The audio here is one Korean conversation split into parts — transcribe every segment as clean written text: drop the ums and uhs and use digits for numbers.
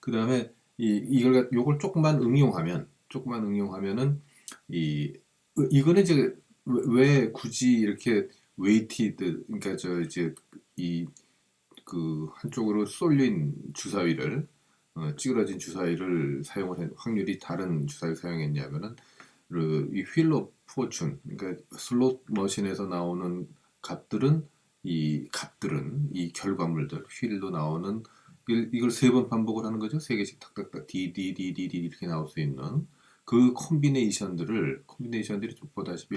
그 다음에 요걸 조금만 응용하면은 이거는 이제 왜 굳이 이렇게 웨이티드, 그러니까 저 이제 이 그 한쪽으로 쏠린 주사위를 찌그러진 주사위를 확률이 다른 주사위를 사용했냐면은 이 휠 오브 포춘, 그러니까 슬롯 머신에서 나오는 값들은 이 결과물들 휠로 나오는 이걸 세 번 반복을 하는 거죠. 세 개씩 탁탁탁 디디디디디 이렇게 나올 수 있는 그 콤비네이션들이 보다시피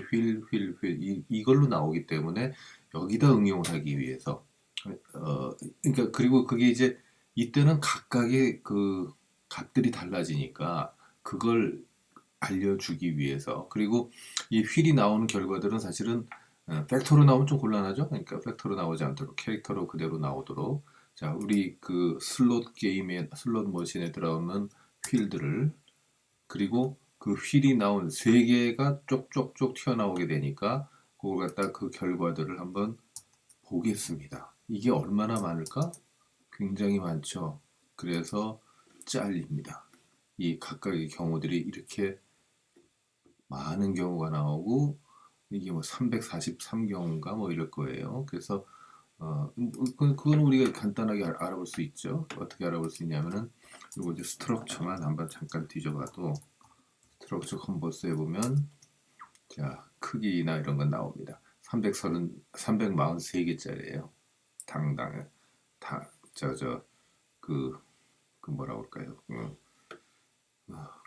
이걸로 나오기 때문에 여기다 응용을 하기 위해서 그러니까 그리고 그게 이제 이때는 각각의 그 값들이 달라지니까 그걸 알려주기 위해서, 그리고 이 휠이 나오는 결과들은 사실은 팩터로 나오면 좀 곤란하죠. 그러니까 팩터로 나오지 않도록 캐릭터로 그대로 나오도록, 자 우리 그 슬롯 머신에 들어오는 휠들을, 그리고 그 휠이 나온 세 개가 쪽쪽쪽 튀어나오게 되니까 그걸 갖다 그 결과들을 한번 보겠습니다. 이게 얼마나 많을까? 굉장히 많죠. 그래서 짤입니다. 이 각각의 경우들이 이렇게 많은 경우가 나오고, 이게 뭐 343경우인가 뭐 이럴 거예요. 그래서 그건 우리가 간단하게 알아볼 수 있죠. 어떻게 알아볼 수 있냐면은 이거 이제 스트럭처만 한번 잠깐 뒤져봐도, 스트럭처 컨버스 해보면 자 크기나 이런 건 나옵니다. 343개짜리예요. 당당해. 그 뭐라고 할까요?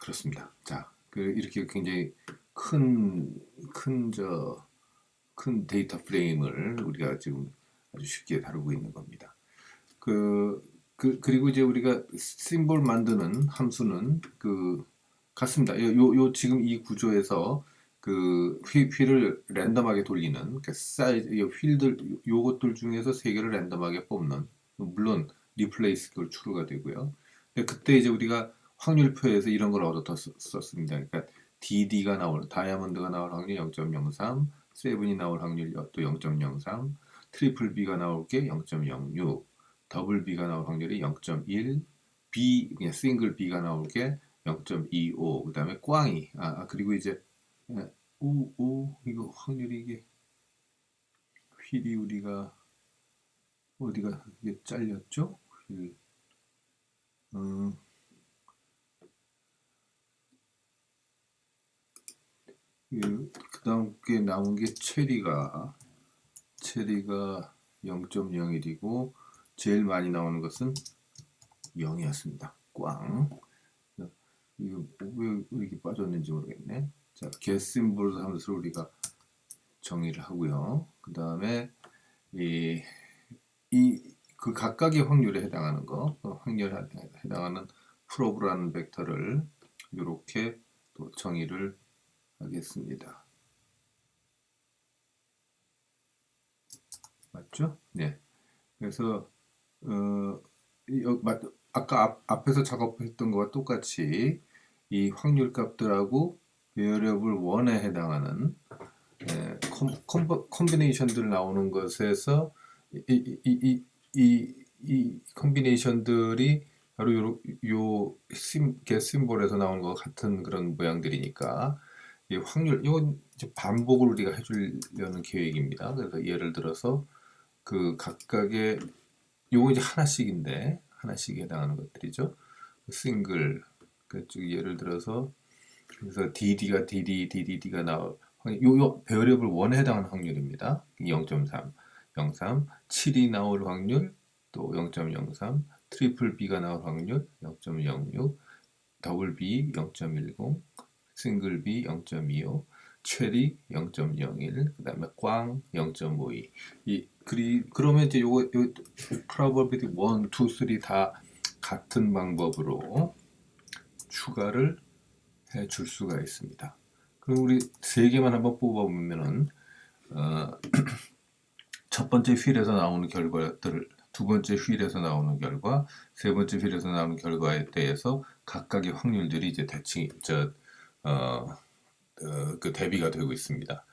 그렇습니다. 자, 이렇게 굉장히 큰 데이터 프레임을 우리가 지금 아주 쉽게 다루고 있는 겁니다. 그리고 이제 우리가 심볼 만드는 함수는 같습니다. 지금 이 구조에서 휠을 랜덤하게 돌리는, 사이즈, 요것들 중에서 세 개를 랜덤하게 뽑는, 물론 리플레이스 그걸 추루가 되고요. 그때 이제 우리가 확률표에서 이런 걸 얻었었습니다. 그러니까 다이아몬드가 나올 확률 0.03, 세븐이 나올 확률 또 0.03, 트리플 B가 나올 게 0.06, 더블 B가 나올 확률이 0.1, 그냥 싱글 B가 나올 게 0.25, 그 다음에 꽝이, 그리고 이제, 이거 확률이 이게, 휠이 우리가, 어디가 이게 잘렸죠? 음, 그 다음 게 나온 게 체리가 0.01이고, 제일 많이 나오는 것은 0이었습니다. 꽝. 이거 왜 이렇게 빠졌는지 모르겠네. 자, get symbol 함수를 우리가 정의를 하고요. 그 다음에 그 각각의 확률에 해당하는 확률에 해당하는 프로브라는 벡터를 이렇게 또 정의를 하겠습니다. 맞죠? 네. 그래서 아까 앞에서 작업했던 것과 똑같이 이 확률 값들하고 베어리어블 1에 해당하는 콤비네이션들 나오는 것에서 이 콤비네이션들이 바로 겟 심볼에서 나오는 것 같은 그런 모양들이니까 이 이건 이제 반복을 우리가 해주려는 계획입니다. 그래서 예를 들어서 그 각각의 요거 이제 하나씩 해당하는 것들이죠. 싱글, 예를 들어서 그래서 DD가 나올 요 베어리어블 1에 해당하는 확률입니다. 0.3, 0.3, 7이 나올 확률 또 0.03, 트리플 B가 나올 확률 0.06, 더블 B 0.10, 싱글 B 0.25, 체리 0.01, 그 다음에 꽝 0.52. 그러면 이제 요거 probability 1, 2, 3 다 같은 방법으로 추가를 해 줄 수가 있습니다. 그럼 우리 세 개만 한번 뽑아보면은 첫 번째 휠에서 나오는 결과들, 두 번째 휠에서 나오는 결과, 세 번째 휠에서 나오는 결과에 대해서 각각의 확률들이 이제 대비가 되고 있습니다.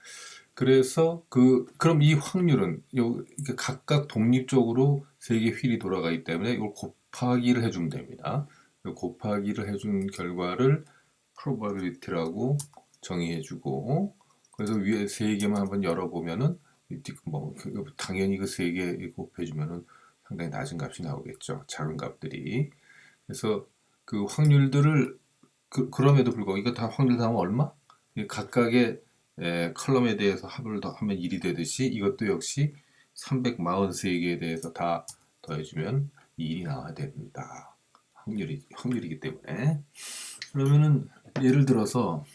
그래서 그럼 이 확률은 각각 독립적으로 세 개 휠이 돌아가기 때문에 이걸 곱하기를 해주면 됩니다. 그 곱하기를 해준 결과를 probability라고 정의해주고, 그래서 위에 세 개만 한번 열어보면은 뭐 당연히 그 세 개 곱해주면은 상당히 낮은 값이 나오겠죠. 작은 값들이. 그래서 그 확률들을 그럼에도 불구하고 이거 다 확률 다하면 얼마? 각각의 컬럼에 대해서 합을 더하면 1이 되듯이 이것도 역시 343개에 대해서 다 더해주면 1이 나와야 됩니다. 확률이기 때문에. 그러면은 예를 들어서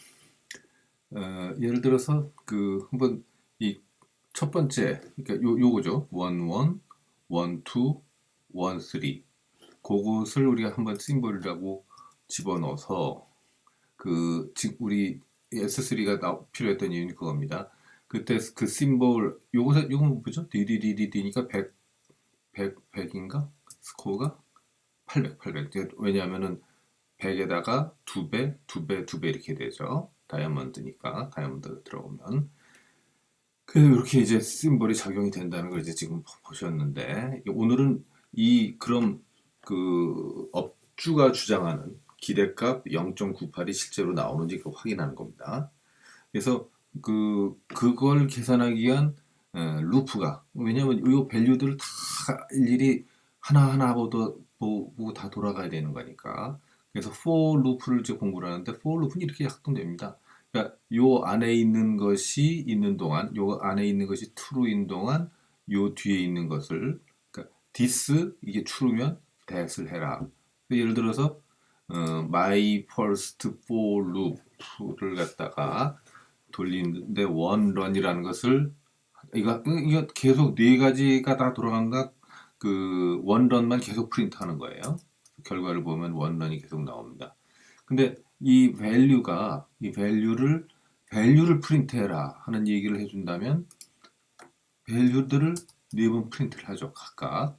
그 한번 이 첫 번째 그러니까 요거죠. 1, 1, 1, 2, 1, 3 그것을 우리가 한번 심볼이라고 집어넣어서 그 지금 우리 S3가 필요했던 이유는 그겁니다. 그때 그 심볼 요건 뭐죠? DDDD니까 100인가? 스코어가 800. 왜냐하면은 100에다가 2배, 2배, 2배 이렇게 되죠. 다이아몬드니까 다이아몬드 들어오면 그래서 이렇게 이제 심볼이 작용이 된다는 걸 이제 지금 보셨는데 오늘은 그럼 그 업주가 주장하는 기대값 0.98이 실제로 나오는지 확인하는 겁니다. 그래서 그걸 계산하기 위한 루프가 왜냐하면 이 밸류들을 다 일일이 하나하나 보고 다 돌아가야 되는 거니까 그래서 for 루프를 이제 공부를 하는데 for 루프는 이렇게 작동됩니다. 그러니까 요 안에 있는 것이 있는 동안 요 안에 있는 것이 true인 동안 요 뒤에 있는 것을 그러니까 this 이게 true면 that을 해라. 예를 들어서 my first for loop를 갖다가 돌리는데 one run이라는 것을 이거 계속 네 가지가 다 돌아간다. 그 원런만 계속 프린트하는 거예요. 결과를 보면 원런이 계속 나옵니다. 근데 이 밸류를 프린트해라 하는 얘기를 해준다면 밸류들을 네 번 프린트를 하죠 각각.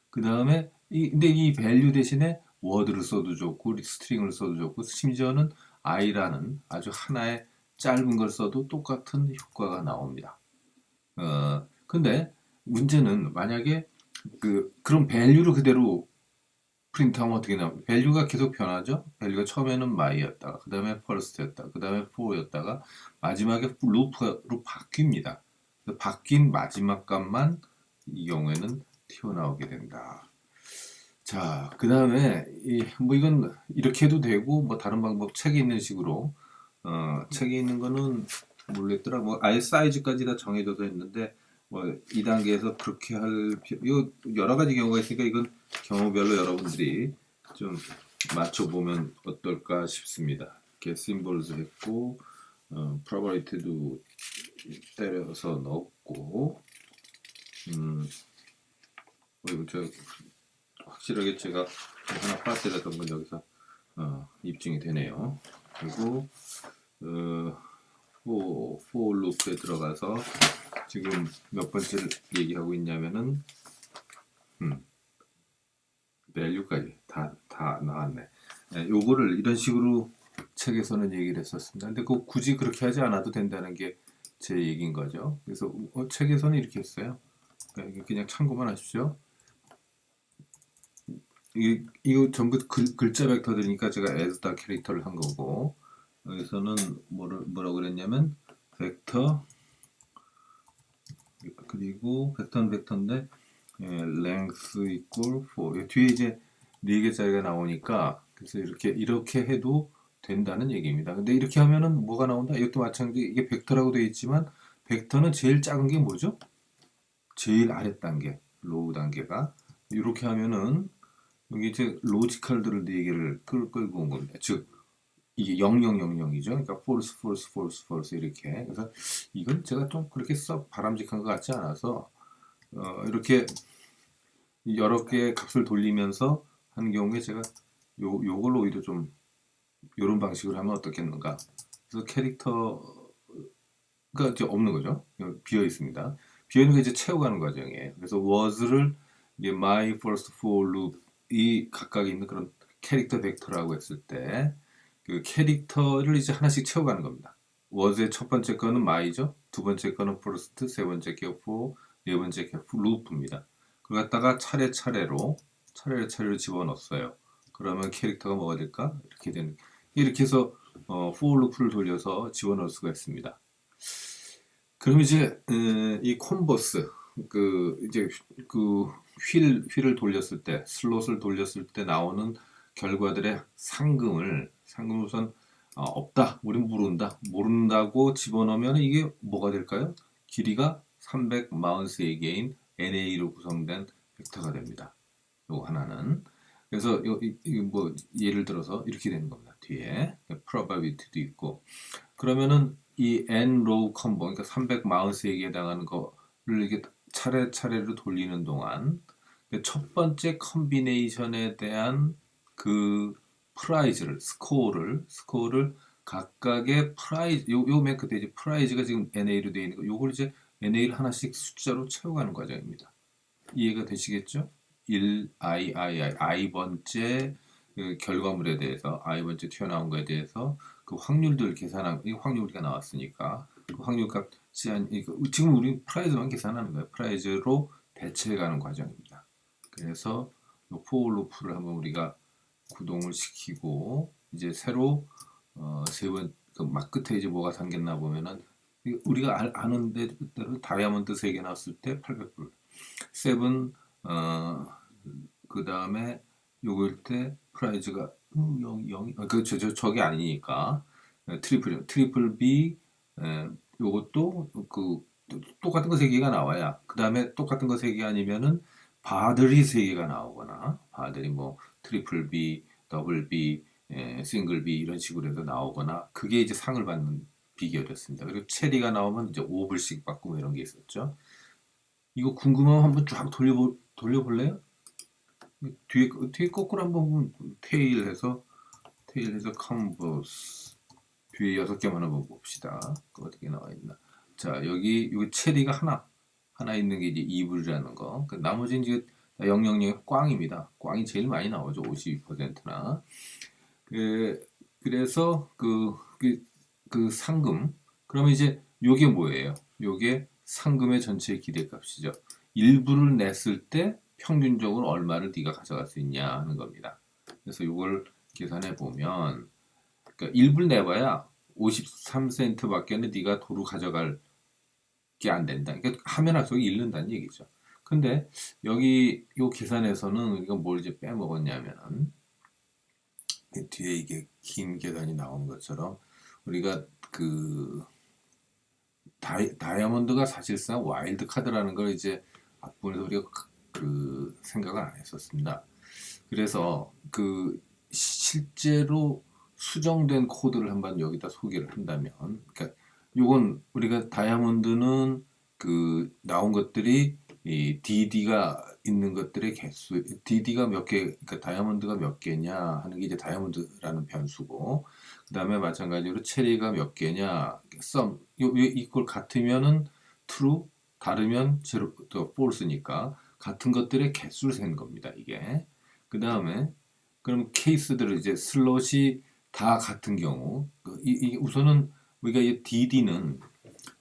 그 다음에 근데 이 밸류 대신에 워드를 써도 좋고 스트링을 써도 좋고 심지어는 i라는 아주 하나의 짧은 걸 써도 똑같은 효과가 나옵니다. 근데 문제는 만약에 그런 밸류를 그대로 프린트하면 어떻게 나옵니까? 밸류가 계속 변하죠? 밸류가 처음에는 my였다가, 그 다음에 first였다가, 그 다음에 for였다가, 마지막에 loop로 바뀝니다. 바뀐 마지막 값만 이 경우에는 튀어나오게 된다. 자, 그 다음에, 뭐 이건 이렇게 해도 되고, 뭐 다른 방법, 책에 있는 식으로, 책에 있는 거는 모르겠더라. 뭐 아예 사이즈까지 다 정해져서 있는데, 뭐 2단계에서 그렇게 이거 여러 가지 경우가 있으니까 이건 경우별로 여러분들이 좀 맞춰보면 어떨까 싶습니다. 이렇게 심볼즈 했고, probability도 때려서 넣었고, 이거 확실하게 제가 하나 파악했던 건 여기서 입증이 되네요. 그리고 for loop에 들어가서 지금 몇 번째를 얘기하고 있냐면은 value까지 다 나왔네. 네, 요거를 이런 식으로 책에서는 얘기를 했었습니다. 근데 굳이 그렇게 하지 않아도 된다는 게 제 얘기인 거죠. 그래서 책에서는 이렇게 했어요. 그냥 참고만 하십시오. 이거 전부 글자 벡터들이니까 제가 as다 캐릭터를 한 거고 여기서는 뭐라고 그랬냐면 벡터 그리고 벡터는 벡터인데 length equal 4 뒤에 이제 4개짜리가 나오니까 그래서 이렇게 해도 된다는 얘기입니다. 근데 이렇게 하면은 뭐가 나온다? 이것도 마찬가지 이게 벡터라고 되어 있지만 bektor는 제일 작은 게 뭐죠? 제일 아래 단계, 로우 단계가 이렇게 하면은 여기 이제 로지컬들을 4개를 끌고 온 겁니다. 즉 이게 0000이죠. 그러니까 false, false, false, false 이렇게. 그래서 이건 제가 좀 그렇게 썩 바람직한 것 같지 않아서 이렇게 여러 개의 값을 돌리면서 하는 경우에 제가 요걸로 오히려 좀 이런 방식으로 하면 어떻겠는가. 그래서 캐릭터가 이제 없는 거죠. 비어 있습니다. 비어 있는 거 이제 채워가는 과정이에요. 그래서 was를 이제 my first for loop이 각각 있는 그런 캐릭터 벡터라고 했을 때 그 캐릭터를 이제 하나씩 채워가는 겁니다. was의 첫 번째 거는 my죠. 두 번째 거는 first, 세 번째 게 for, 네 번째 게 loop입니다. 그걸 갖다가 차례차례로 집어넣었어요. 그러면 캐릭터가 뭐가 될까? 이렇게 되는. 이렇게 해서 for 루프를 돌려서 집어넣을 수가 있습니다. 그럼 이제 이 콤보스 이제 그 휠을 돌렸을 때 슬롯을 돌렸을 때 나오는 결과들의 상금 우선 없다. 우린 모른다고 집어넣으면 이게 뭐가 될까요? 길이가 343개인 NA로 구성된 벡터가 됩니다. 요 하나는. 그래서 뭐 예를 들어서 이렇게 되는 겁니다. 뒤에 probability도 있고. 그러면은 이 n 로우 컴보, 그러니까 343개에 해당하는 거를 이렇게 차례차례로 돌리는 동안 첫 번째 컨비네이션에 대한 그 스코어를 각각의 요 맨 끝에 이제 프라이즈가 지금 NA로 되어 있는 거, 요걸 이제 NA를 하나씩 숫자로 채워가는 과정입니다. 이해가 되시겠죠? 1, I 그 결과물에 대해서, I 번째 튀어나온 거에 대해서 그 확률들 계산한, 이 확률가 나왔으니까, 그 확률값, 지금 우리 프라이즈만 계산하는 거예요. 프라이즈로 대체해가는 과정입니다. 그래서 이 포올 루프를 한번 우리가 구동을 시키고, 이제 새로, 막 끝에 이제 뭐가 담겼나 보면은, 우리가 아는 대로 다이아몬드 3개 나왔을 때 800불. 세븐 그 다음에 요걸 때 프라이즈가 0, 저게 아니니까 트리플 B 요것도 똑같은 거 3개가 나와야 그 다음에 똑같은 거 3개 아니면은 바들이 3개가 나오거나 바들이 뭐 트리플 B, 더블 B, 싱글 B 이런 식으로 해서 나오거나 그게 이제 상을 받는 비결이었습니다. 그리고 체리가 나오면 이제 5불씩 받고 뭐 이런 게 있었죠. 이거 궁금하면 한번 쫙 돌려볼래요? 뒤에 거꾸로 한번 보면 테일해서 컨버스 뒤에 6개만 한번 봅시다. 어떻게 나와 있나? 자, 여기 체리가 하나 있는 게 이제 2불이라는 거. 나머지는 이제 000 꽝입니다. 꽝이 제일 많이 나오죠. 52%나. 그래서 그 상금. 그러면 이제 요게 뭐예요? 요게 상금의 전체 기대값이죠. 일부를 냈을 때 평균적으로 얼마를 네가 가져갈 수 있냐 하는 겁니다. 그래서 이걸 계산해 보면 그러니까 일부를 내봐야 53센트밖에 네가 도로 가져갈 게 안 된다. 그러니까 하면 할수록 잃는다는 얘기죠. 근데 여기 요 계산에서는 우리가 뭘 이제 빼먹었냐면 뒤에 이게 긴 계산이 나오는 것처럼 우리가 다이아몬드가 사실상 와일드 카드라는 걸 이제 앞부분에서 우리가 생각을 안 했었습니다. 그래서 실제로 수정된 코드를 한번 여기다 소개를 한다면, 그러니까 요건 우리가 다이아몬드는 나온 것들이 이 DD가 있는 것들의 개수, DD가 몇 개, 그러니까 다이아몬드가 몇 개냐 하는 게 이제 다이아몬드라는 변수고, 그 다음에 마찬가지로 체리가 몇 개냐, 이걸 같으면은 true, 다르면 제로, 또 false니까 같은 것들의 개수를 세는 겁니다, 이게. 그 다음에 그럼 케이스들을 이제 슬롯이 다 같은 경우, 우선은 우리가 이 DD는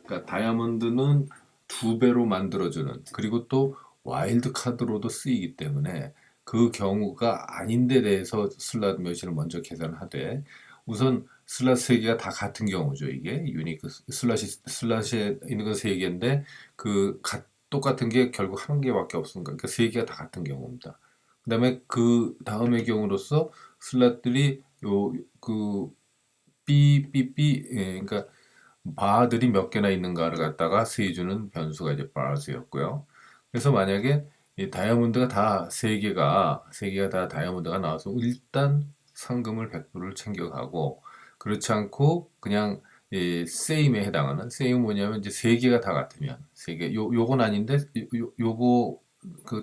그러니까 다이아몬드는 2배로 만들어주는 그리고 또 와일드 카드로도 쓰이기 때문에 그 경우가 아닌데 대해서 슬롯 몇을 먼저 계산하되 우선 슬롯 3개가 다 같은 경우죠. 이게 유니크 슬롯에 있는 건 3개인데 똑같은 게 결국 한 개밖에 없으니까 그러니까 3개가 다 같은 경우입니다. 그 다음에 그 다음의 경우로서 슬롯들이 그러니까 바들이 몇 개나 있는가를 갖다가 세주는 변수가 이제 바스였고요. 그래서 만약에 이 다이아몬드가 다 세 개가 다 다이아몬드가 나와서 일단 상금을 100불을 챙겨가고 그렇지 않고 그냥 세임에 해당하는 세임 뭐냐면 이제 세 개가 다 같으면 요건 아닌데 요거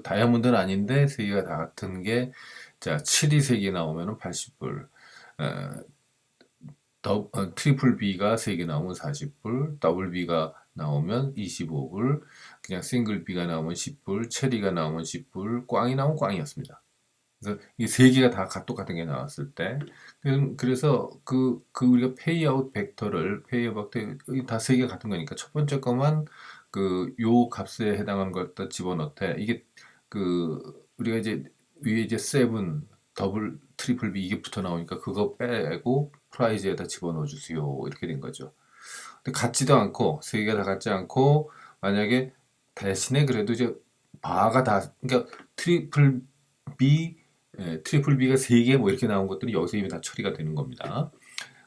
다이아몬드는 아닌데 세 개가 다 같은 게 자 7이 3개 나오면은 80불 트리플 B가 3개 나오면 40불, 더블 B가 나오면 25불, 그냥 싱글 B가 나오면 10불, 체리가 나오면 10불, 꽝이 나오면 꽝이었습니다. 그래서 이 3개가 다 똑같은 게 나왔을 때, 그래서 우리가 페이아웃 벡터를, 다 3개 같은 거니까 첫 번째 것만 요 값에 해당하는 걸 다 집어넣되, 이게 우리가 이제 위에 이제 7, 더블, 트리플 B 이게 붙어 나오니까 그거 빼고 프라이즈에다 집어넣어 주세요. 이렇게 된 거죠. 근데 같지도 않고 세 개가 다 같지 않고 만약에 대신에 그래도 이제 바가 다 그러니까 트리플 B 트리플 B가 세 개 뭐 이렇게 나온 것들이 여기서 이미 다 처리가 되는 겁니다.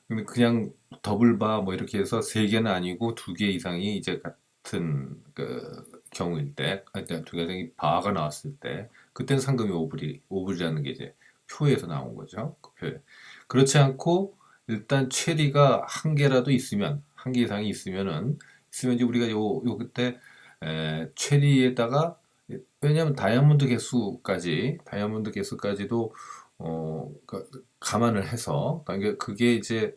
근데 그냥 더블 바 뭐 이렇게 해서 세 개는 아니고 두 개 이상이 이제 같은 그 경우일 때, 아니 두 개 이상이 바가 나왔을 때, 그때는 상금이 오불이라는 게 이제 표에서 나온 거죠. 그 표에. 그렇지 않고 일단 체리가 한 개라도 있으면 한 개 이상이 있으면 이제 우리가 요 그때 체리에다가 왜냐하면 다이아몬드 개수까지도 감안을 해서 그러니까 그게 이제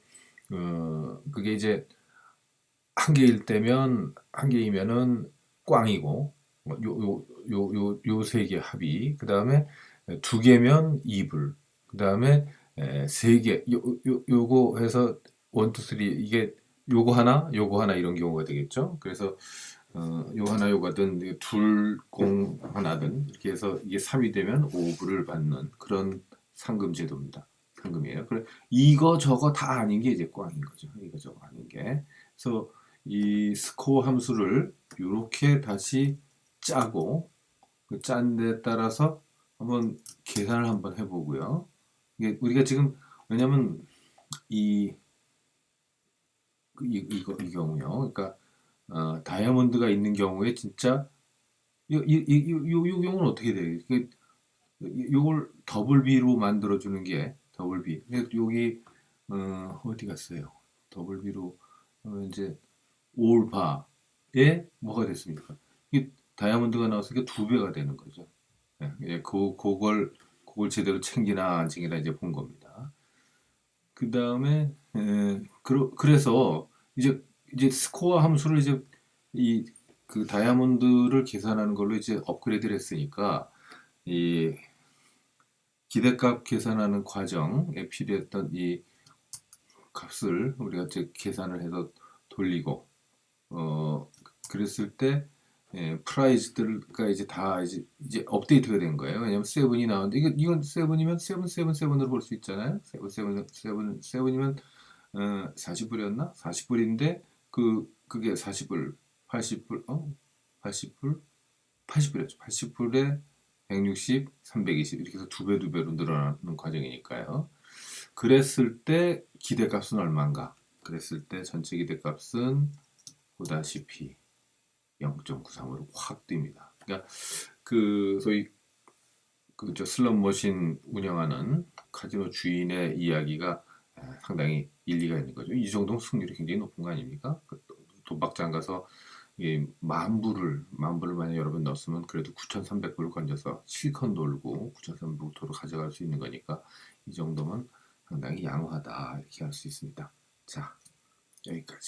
한 개일 때면 한 개이면은 꽝이고 요 세 개 합이 그다음에 두 개면 이불 그다음에 세 개 요거 해서 원, 투, 쓰리 이게 요거 하나 이런 경우가 되겠죠. 그래서 요 하나 요거든 둘, 공 하나든 이렇게 해서 이게 3이 되면 5불을 받는 그런 상금 제도입니다. 상금이에요. 그래 이거 저거 다 아닌 게 이제 꽝인 거죠. 이거 저거 아닌 게. 그래서 이 스코어 함수를 이렇게 다시 짜고 그 짠 데 따라서 한번 계산을 한번 해보고요. 이게 우리가 지금 왜냐면 이, 이 경우요. 그러니까 다이아몬드가 있는 경우에 진짜 요 경우는 어떻게 돼요? 요걸 더블 B로 만들어 주는 게 더블 B. 여기 어디 갔어요? 더블 B로 이제 올 바에 뭐가 됐습니까? 이 다이아몬드가 나왔으니까 두 배가 되는 거죠. 예, 그걸 제대로 챙기나 안 챙기나 이제 본 겁니다. 그 다음에 그래서 이제 스코어 함수를 이제 이 그 다이아몬드를 계산하는 걸로 이제 업그레이드를 했으니까 이 기대값 계산하는 과정에 필요했던 이 값을 우리가 이제 계산을 해서 돌리고 어 그랬을 때 프라이즈들가 이제 다 이제 업데이트가 된 거예요. 왜냐면 세븐이 나오는데 이건 세븐이면 세븐으로 볼 수 있잖아요. 세븐이면 40불이었나? 40불인데 그게 40불, 80불, 80불, 80불이었죠. 80불에 160, 320 이렇게 해서 두 배로 늘어나는 과정이니까요. 그랬을 때 기대값은 얼마인가? 그랬을 때 전체 기대값은 보다시피 0.93으로 확 뜁니다. 그러니까 그 소위 그저 슬롯머신 운영하는 카지노 주인의 이야기가 상당히 일리가 있는 거죠. 이 정도면 승률이 굉장히 높은 거 아닙니까? 그 도박장 가서 만 불을 만약 여러 번 넣었으면 그래도 9,300불을 건져서 실컷 놀고 9,300불로 가져갈 수 있는 거니까 이 정도면 상당히 양호하다 이렇게 할 수 있습니다. 자, 여기까지.